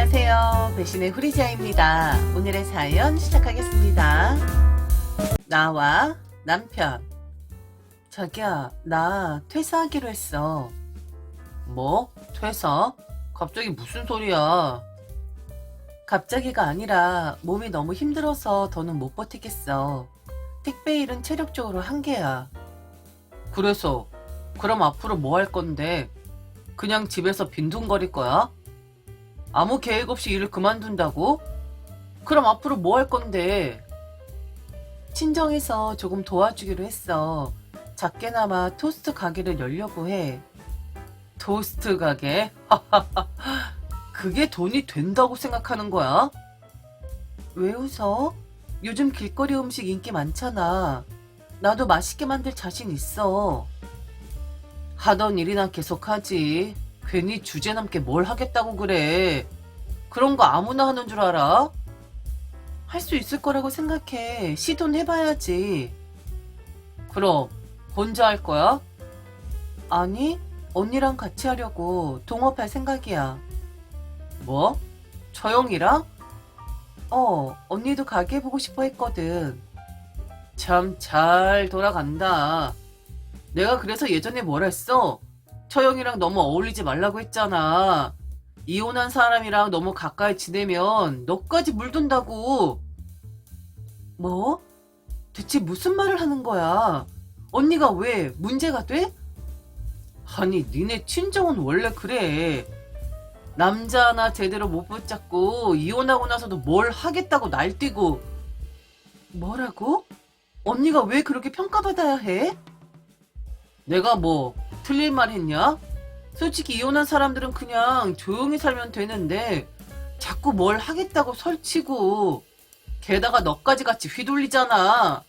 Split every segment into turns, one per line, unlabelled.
안녕하세요. 배신의 후리지아입니다. 오늘의 사연 시작하겠습니다. 나와 남편. 자기야, 나 퇴사하기로 했어. 뭐? 퇴사? 갑자기 무슨 소리야? 갑자기가 아니라 몸이 너무 힘들어서 더는 못 버티겠어. 택배 일은 체력적으로 한계야. 그래서? 그럼 앞으로 뭐 할 건데? 그냥 집에서 빈둥거릴 거야? 아무 계획 없이 일을 그만둔다고? 그럼 앞으로 뭐 할 건데? 친정에서 조금 도와주기로 했어. 작게나마 토스트 가게를 열려고 해. 토스트 가게? 그게 돈이 된다고 생각하는 거야? 왜 웃어? 요즘 길거리 음식 인기 많잖아. 나도 맛있게 만들 자신 있어. 하던 일이나 계속하지. 괜히 주제 넘게 뭘 하겠다고 그래. 그런 거 아무나 하는 줄 알아? 할 수 있을 거라고 생각해. 시도는 해봐야지. 그럼 혼자 할 거야? 아니, 언니랑 같이 하려고 동업할 생각이야. 뭐? 처형이랑? 언니도 가게 보고 싶어 했거든. 참 잘 돌아간다. 내가 그래서 예전에 뭘 했어? 처형이랑 너무 어울리지 말라고 했잖아. 이혼한 사람이랑 너무 가까이 지내면 너까지 물든다고. 뭐? 대체 무슨 말을 하는 거야? 언니가 왜 문제가 돼? 아니, 니네 친정은 원래 그래. 남자 하나 제대로 못 붙잡고 이혼하고 나서도 뭘 하겠다고 날뛰고. 뭐라고? 언니가 왜 그렇게 평가받아야 해? 내가 뭐 틀린 말 했냐? 솔직히 이혼한 사람들은 그냥 조용히 살면 되는데 자꾸 뭘 하겠다고 설치고, 게다가 너까지 같이 휘둘리잖아.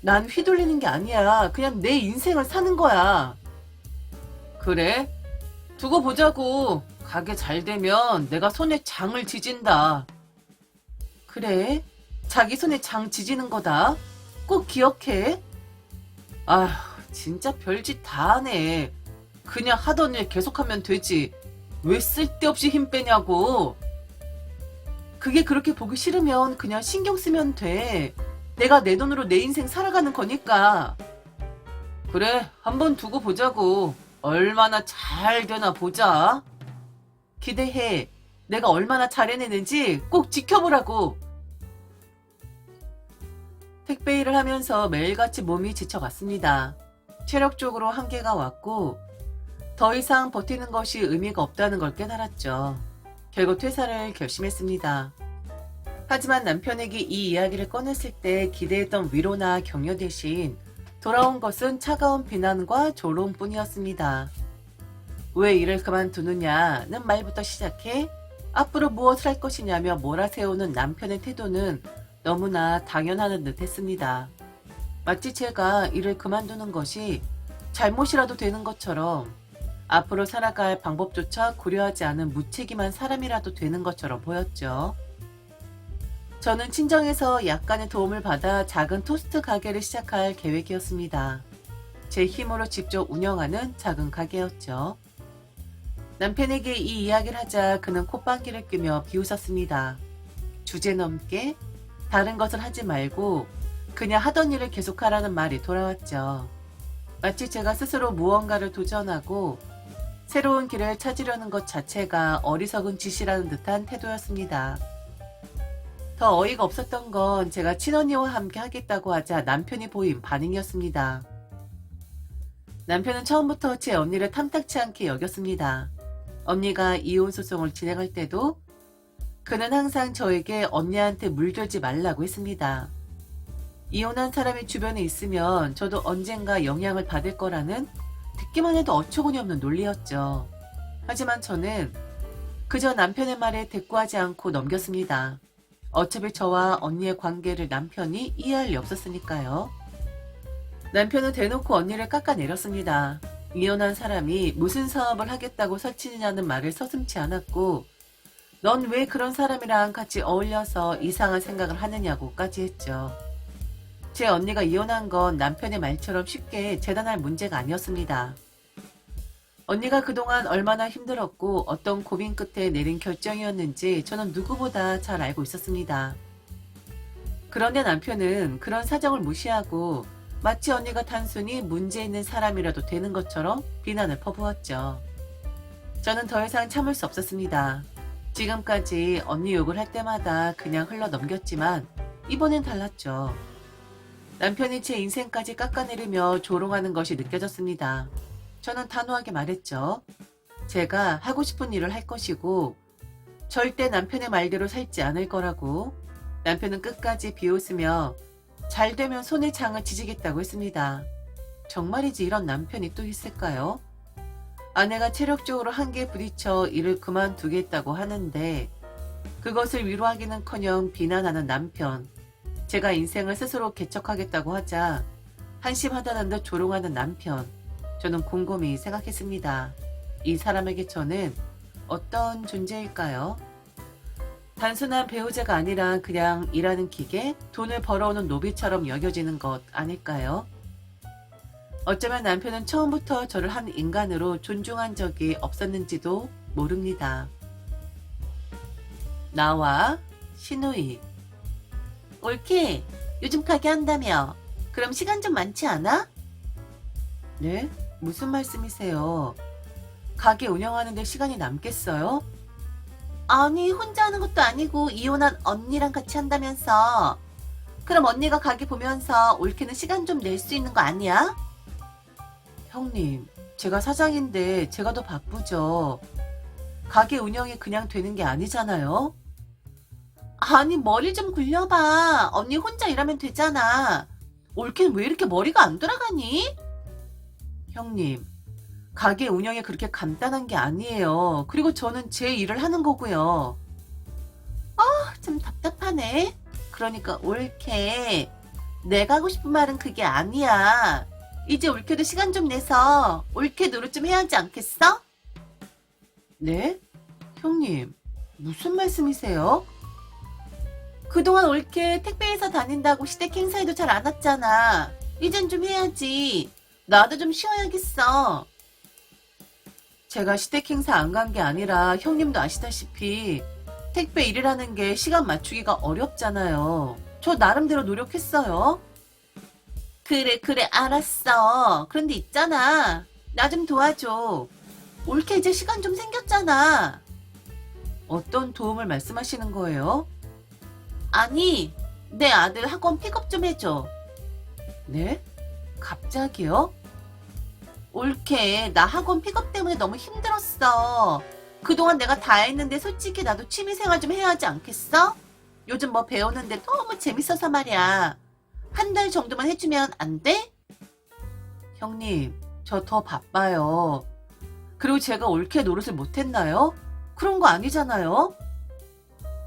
난 휘둘리는 게 아니야. 그냥 내 인생을 사는 거야. 그래? 두고 보자고. 가게 잘 되면 내가 손에 장을 지진다. 그래? 자기 손에 장 지지는 거다. 꼭 기억해. 아휴, 진짜 별짓 다 하네. 그냥 하던 일 계속하면 되지. 왜 쓸데없이 힘 빼냐고. 그게 그렇게 보기 싫으면 그냥 신경 쓰면 돼. 내가 내 돈으로 내 인생 살아가는 거니까. 그래, 한번 두고 보자고. 얼마나 잘 되나 보자. 기대해. 내가 얼마나 잘 해내는지 꼭 지켜보라고. 택배 일을 하면서 매일같이 몸이 지쳐갔습니다. 체력적으로 한계가 왔고 더 이상 버티는 것이 의미가 없다는 걸 깨달았죠. 결국 퇴사를 결심했습니다. 하지만 남편에게 이 이야기를 꺼냈을 때 기대했던 위로나 격려 대신 돌아온 것은 차가운 비난과 조롱뿐이었습니다. 왜 일을 그만두느냐는 말부터 시작해 앞으로 무엇을 할 것이냐며 몰아세우는 남편의 태도는 너무나 당연하는 듯 했습니다. 마치 제가 일을 그만두는 것이 잘못이라도 되는 것처럼, 앞으로 살아갈 방법조차 고려하지 않은 무책임한 사람이라도 되는 것처럼 보였죠. 저는 친정에서 약간의 도움을 받아 작은 토스트 가게를 시작할 계획이었습니다. 제 힘으로 직접 운영하는 작은 가게였죠. 남편에게 이 이야기를 하자 그는 콧방귀를 뀌며 비웃었습니다. 주제넘게 다른 것을 하지 말고 그냥 하던 일을 계속하라는 말이 돌아왔죠. 마치 제가 스스로 무언가를 도전하고 새로운 길을 찾으려는 것 자체가 어리석은 짓이라는 듯한 태도였습니다. 더 어이가 없었던 건 제가 친언니와 함께 하겠다고 하자 남편이 보인 반응이었습니다. 남편은 처음부터 제 언니를 탐탁치 않게 여겼습니다. 언니가 이혼 소송을 진행할 때도 그는 항상 저에게 언니한테 물들지 말라고 했습니다. 이혼한 사람이 주변에 있으면 저도 언젠가 영향을 받을 거라는 듣기만 해도 어처구니 없는 논리였죠. 하지만 저는 그저 남편의 말에 대꾸하지 않고 넘겼습니다. 어차피 저와 언니의 관계를 남편이 이해할 리 없었으니까요. 남편은 대놓고 언니를 깎아내렸습니다. 이혼한 사람이 무슨 사업을 하겠다고 설치느냐는 말을 서슴지 않았고, 넌 왜 그런 사람이랑 같이 어울려서 이상한 생각을 하느냐고까지 했죠. 제 언니가 이혼한 건 남편의 말처럼 쉽게 재단할 문제가 아니었습니다. 언니가 그동안 얼마나 힘들었고 어떤 고민 끝에 내린 결정이었는지 저는 누구보다 잘 알고 있었습니다. 그런데 남편은 그런 사정을 무시하고 마치 언니가 단순히 문제 있는 사람이라도 되는 것처럼 비난을 퍼부었죠. 저는 더 이상 참을 수 없었습니다. 지금까지 언니 욕을 할 때마다 그냥 흘러 넘겼지만 이번엔 달랐죠. 남편이 제 인생까지 깎아내리며 조롱하는 것이 느껴졌습니다. 저는 단호하게 말했죠. 제가 하고 싶은 일을 할 것이고 절대 남편의 말대로 살지 않을 거라고. 남편은 끝까지 비웃으며 잘 되면 손에 장을 지지겠다고 했습니다. 정말이지 이런 남편이 또 있을까요? 아내가 체력적으로 한계에 부딪혀 일을 그만두겠다고 하는데 그것을 위로하기는커녕 비난하는 남편. 제가 인생을 스스로 개척하겠다고 하자 한심하다는 듯 조롱하는 남편. 저는 곰곰이 생각했습니다. 이 사람에게 저는 어떤 존재일까요? 단순한 배우자가 아니라 그냥 일하는 기계, 돈을 벌어오는 노비처럼 여겨지는 것 아닐까요? 어쩌면 남편은 처음부터 저를 한 인간으로 존중한 적이 없었는지도 모릅니다. 나와 신우이. 옳게 요즘 가게 한다며. 그럼 시간 좀 많지 않아? 네? 무슨 말씀이세요? 가게 운영하는데 시간이 남겠어요? 아니, 혼자 하는 것도 아니고 이혼한 언니랑 같이 한다면서. 그럼 언니가 가게 보면서 올케는 시간 좀 낼 수 있는 거 아니야? 형님, 제가 사장인데 제가 더 바쁘죠. 가게 운영이 그냥 되는 게 아니잖아요. 아니, 머리 좀 굴려봐. 언니 혼자 일하면 되잖아. 올케는 왜 이렇게 머리가 안 돌아가니? 형님, 가게 운영이 그렇게 간단한 게 아니에요. 그리고 저는 제 일을 하는 거고요. 좀 답답하네. 그러니까 올케, 내가 하고 싶은 말은 그게 아니야. 이제 올케도 시간 좀 내서 올케 노릇 좀 해야 하지 않겠어? 네? 형님, 무슨 말씀이세요? 그동안 올케 택배회사 다닌다고 시댁 행사에도 잘 안 왔잖아. 이젠 좀 해야지. 나도 좀 쉬어야겠어. 제가 시댁 행사 안 간 게 아니라 형님도 아시다시피 택배 일이라는 게 시간 맞추기가 어렵잖아요. 저 나름대로 노력했어요. 그래, 알았어. 그런데 있잖아. 나 좀 도와줘. 올케 이제 시간 좀 생겼잖아. 어떤 도움을 말씀하시는 거예요? 아니, 내 아들 학원 픽업 좀 해줘. 네? 갑자기요? 올케, 나 학원 픽업 때문에 너무 힘들었어. 그동안 내가 다 했는데 솔직히 나도 취미생활 좀 해야 하지 않겠어? 요즘 뭐 배우는데 너무 재밌어서 말이야. 한 달 정도만 해주면 안 돼? 형님, 저 더 바빠요. 그리고 제가 올케 노릇을 못했나요? 그런 거 아니잖아요?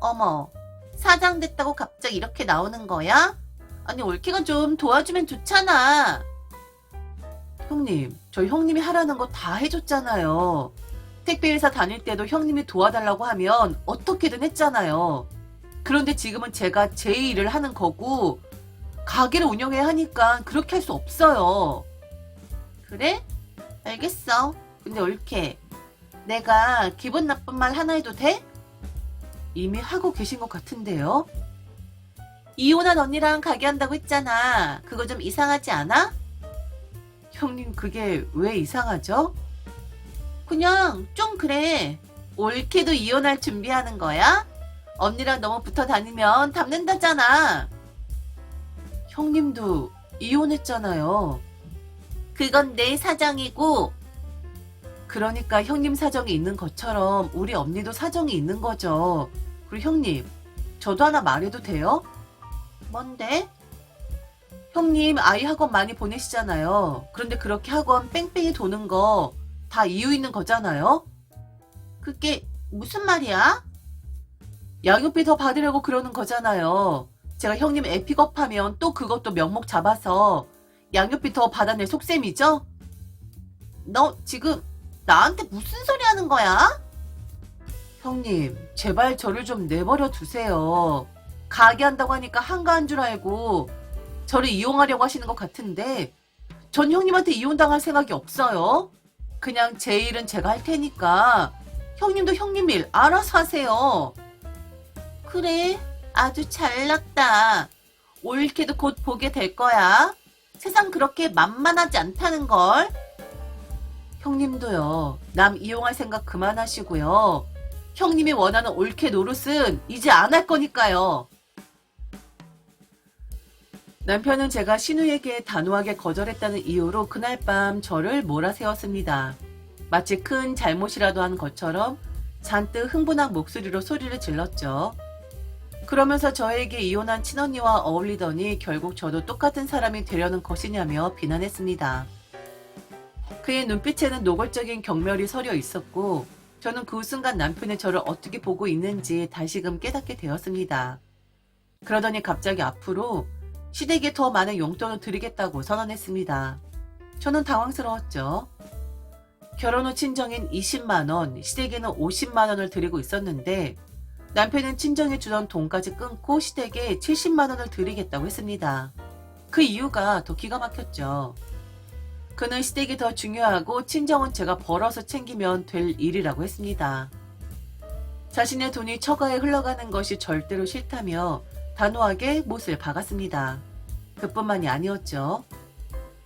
어머, 사장 됐다고 갑자기 이렇게 나오는 거야? 아니, 올케가 좀 도와주면 좋잖아. 형님, 저 형님이 하라는 거 다 해줬잖아요. 택배회사 다닐 때도 형님이 도와달라고 하면 어떻게든 했잖아요. 그런데 지금은 제가 제 일을 하는 거고 가게를 운영해야 하니까 그렇게 할 수 없어요. 그래? 알겠어. 근데 올케, 내가 기분 나쁜 말 하나 해도 돼? 이미 하고 계신 것 같은데요? 이혼한 언니랑 가게 한다고 했잖아. 그거 좀 이상하지 않아? 형님, 그게 왜 이상하죠? 그냥 좀 그래. 올케도 이혼할 준비하는 거야? 언니랑 너무 붙어 다니면 닮는다잖아. 형님도 이혼했잖아요. 그건 내 사정이고. 그러니까 형님 사정이 있는 것처럼 우리 언니도 사정이 있는 거죠. 그리고 형님, 저도 하나 말해도 돼요? 뭔데? 형님 아이 학원 많이 보내시잖아요. 그런데 그렇게 학원 뺑뺑이 도는 거 다 이유 있는 거잖아요? 그게 무슨 말이야? 양육비 더 받으려고 그러는 거잖아요. 제가 형님 애 픽업하면 또 그것도 명목 잡아서 양육비 더 받아낼 속셈이죠? 너 지금 나한테 무슨 소리 하는 거야? 형님, 제발 저를 좀 내버려 두세요. 가게 한다고 하니까 한가한 줄 알고 저를 이용하려고 하시는 것 같은데 전 형님한테 이혼당할 생각이 없어요. 그냥 제 일은 제가 할 테니까 형님도 형님 일 알아서 하세요. 그래, 아주 잘났다. 올케도 곧 보게 될 거야. 세상 그렇게 만만하지 않다는걸. 형님도요. 남 이용할 생각 그만하시고요. 형님이 원하는 올케 노릇은 이제 안 할 거니까요. 남편은 제가 신우에게 단호하게 거절했다는 이유로 그날 밤 저를 몰아세웠습니다. 마치 큰 잘못이라도 한 것처럼 잔뜩 흥분한 목소리로 소리를 질렀죠. 그러면서 저에게 이혼한 친언니와 어울리더니 결국 저도 똑같은 사람이 되려는 것이냐며 비난했습니다. 그의 눈빛에는 노골적인 경멸이 서려 있었고 저는 그 순간 남편이 저를 어떻게 보고 있는지 다시금 깨닫게 되었습니다. 그러더니 갑자기 앞으로 시댁에 더 많은 용돈을 드리겠다고 선언했습니다. 저는 당황스러웠죠. 결혼 후 친정인 20만 원, 시댁에는 50만 원을 드리고 있었는데 남편은 친정에 주던 돈까지 끊고 시댁에 70만 원을 드리겠다고 했습니다. 그 이유가 더 기가 막혔죠. 그는 시댁이 더 중요하고 친정은 제가 벌어서 챙기면 될 일이라고 했습니다. 자신의 돈이 처가에 흘러가는 것이 절대로 싫다며 단호하게 못을 박았습니다. 그뿐만이 아니었죠.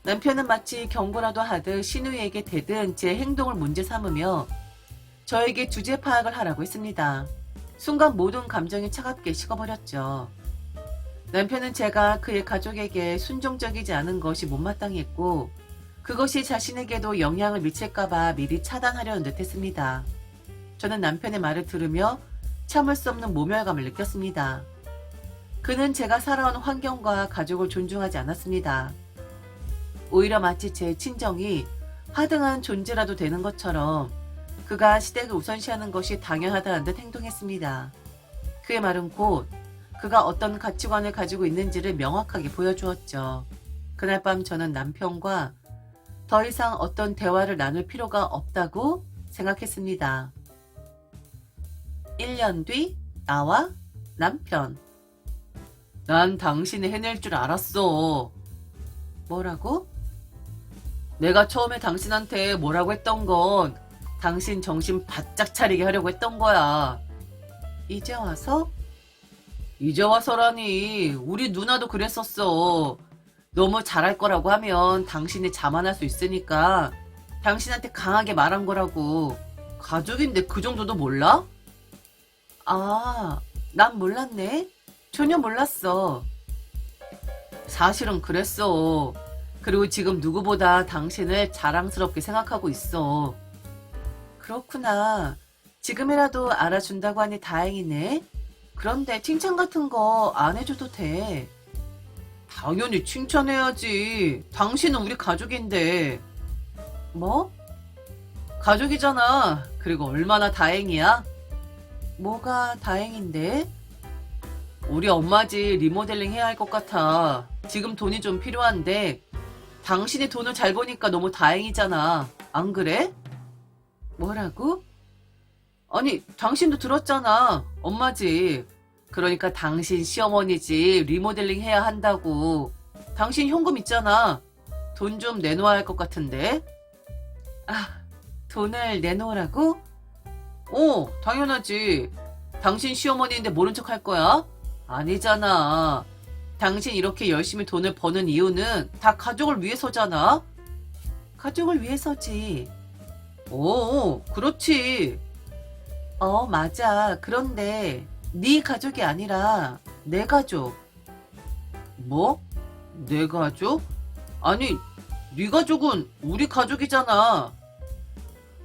남편은 마치 경고라도 하듯 신우이에게 대든 제 행동을 문제 삼으며 저에게 주제 파악을 하라고 했습니다. 순간 모든 감정이 차갑게 식어버렸죠. 남편은 제가 그의 가족에게 순종적이지 않은 것이 못마땅했고 그것이 자신에게도 영향을 미칠까봐 미리 차단하려는 듯 했습니다. 저는 남편의 말을 들으며 참을 수 없는 모멸감을 느꼈습니다. 그는 제가 살아온 환경과 가족을 존중하지 않았습니다. 오히려 마치 제 친정이 하등한 존재라도 되는 것처럼 그가 시댁을 우선시하는 것이 당연하다는 듯 행동했습니다. 그의 말은 곧 그가 어떤 가치관을 가지고 있는지를 명확하게 보여주었죠. 그날 밤 저는 남편과 더 이상 어떤 대화를 나눌 필요가 없다고 생각했습니다. 1년 뒤 나와 남편. 난 당신이 해낼 줄 알았어. 뭐라고? 내가 처음에 당신한테 뭐라고 했던 건 당신 정신 바짝 차리게 하려고 했던 거야. 이제 와서? 이제 와서라니. 우리 누나도 그랬었어. 너무 잘할 거라고 하면 당신이 자만할 수 있으니까 당신한테 강하게 말한 거라고. 가족인데 그 정도도 몰라? 아, 난 몰랐네. 전혀 몰랐어. 사실은 그랬어. 그리고 지금 누구보다 당신을 자랑스럽게 생각하고 있어. 그렇구나. 지금이라도 알아준다고 하니 다행이네. 그런데 칭찬 같은 거 안 해줘도 돼. 당연히 칭찬해야지. 당신은 우리 가족인데. 뭐? 가족이잖아. 그리고 얼마나 다행이야? 뭐가 다행인데? 우리 엄마 집 리모델링 해야 할 것 같아. 지금 돈이 좀 필요한데 당신이 돈을 잘 버니까 너무 다행이잖아. 안 그래? 뭐라고? 아니, 당신도 들었잖아. 엄마 집. 그러니까 당신 시어머니 집 리모델링 해야 한다고. 당신 현금 있잖아. 돈 좀 내놓아야 할 것 같은데. 아, 돈을 내놓으라고? 당연하지. 당신 시어머니인데 모른 척 할 거야? 아니잖아. 당신 이렇게 열심히 돈을 버는 이유는 다 가족을 위해서잖아. 가족을 위해서지. 그렇지. 맞아. 그런데 네 가족이 아니라 내 가족. 뭐? 내 가족? 아니, 네 가족은 우리 가족이잖아.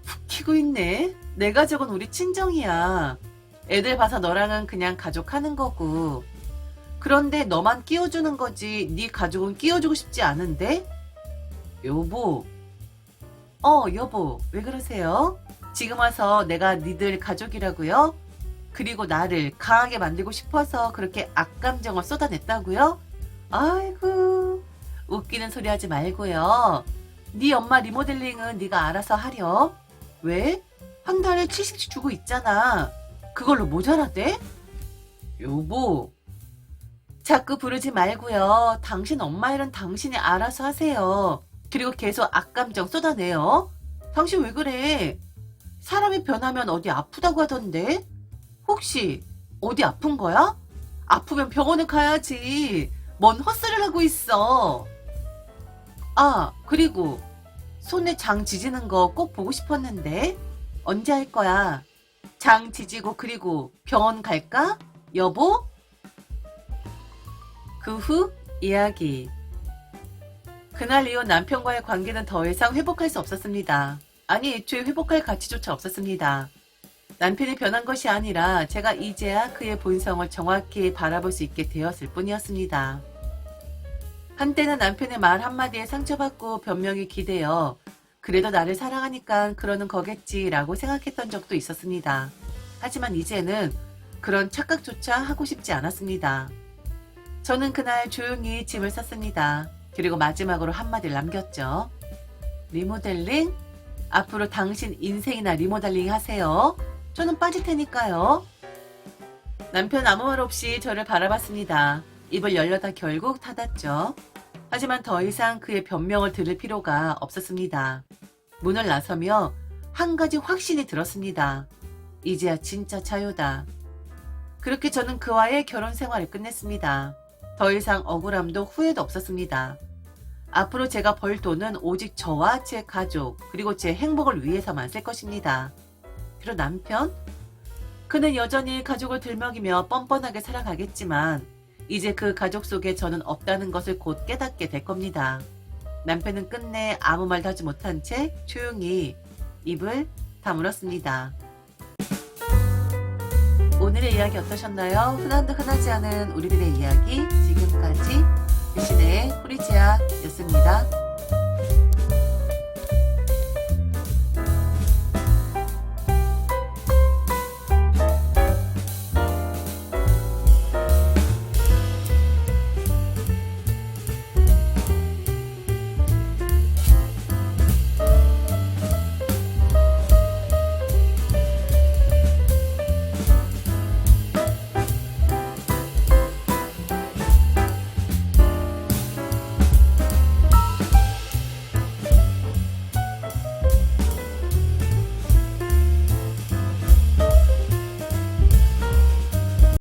웃기고 있네. 내 가족은 우리 친정이야. 애들 봐서 너랑은 그냥 가족 하는 거고. 그런데 너만 끼워주는 거지 네 가족은 끼워주고 싶지 않은데? 여보. 여보. 왜 그러세요? 지금 와서 내가 니들 가족이라고요? 그리고 나를 강하게 만들고 싶어서 그렇게 악감정을 쏟아냈다고요? 아이고, 웃기는 소리 하지 말고요. 네 엄마 리모델링은 네가 알아서 하렴. 왜? 한 달에 70씩 주고 있잖아. 그걸로 모자라대? 여보. 자꾸 부르지 말고요. 당신 엄마 일은 당신이 알아서 하세요. 그리고 계속 악감정 쏟아내요. 당신 왜 그래? 사람이 변하면 어디 아프다고 하던데? 혹시 어디 아픈 거야? 아프면 병원에 가야지. 뭔 헛소리를 하고 있어. 아, 그리고 손에 장 지지는 거 꼭 보고 싶었는데 언제 할 거야? 장 지지고 그리고 병원 갈까? 여보? 그 후 이야기. 그날 이후 남편과의 관계는 더 이상 회복할 수 없었습니다. 아니, 애초에 회복할 가치조차 없었습니다. 남편이 변한 것이 아니라 제가 이제야 그의 본성을 정확히 바라볼 수 있게 되었을 뿐이었습니다. 한때는 남편의 말 한마디에 상처받고 변명이 기대어 그래도 나를 사랑하니까 그러는 거겠지라고 생각했던 적도 있었습니다. 하지만 이제는 그런 착각조차 하고 싶지 않았습니다. 저는 그날 조용히 짐을 쌌습니다. 그리고 마지막으로 한마디를 남겼죠. 리모델링? 앞으로 당신 인생이나 리모델링 하세요. 저는 빠질 테니까요. 남편 아무 말 없이 저를 바라봤습니다. 입을 열려다 결국 닫았죠. 하지만 더 이상 그의 변명을 들을 필요가 없었습니다. 문을 나서며 한 가지 확신이 들었습니다. 이제야 진짜 자유다. 그렇게 저는 그와의 결혼 생활을 끝냈습니다. 더 이상 억울함도 후회도 없었습니다. 앞으로 제가 벌 돈은 오직 저와 제 가족, 그리고 제 행복을 위해서만 쓸 것입니다. 그리고 남편? 그는 여전히 가족을 들먹이며 뻔뻔하게 살아가겠지만 이제 그 가족 속에 저는 없다는 것을 곧 깨닫게 될 겁니다. 남편은 끝내 아무 말도 하지 못한 채 조용히 입을 다물었습니다. 오늘의 이야기 어떠셨나요? 흔한데 흔하지 않은 우리들의 이야기, 지금까지 유신의 호리지아였습니다.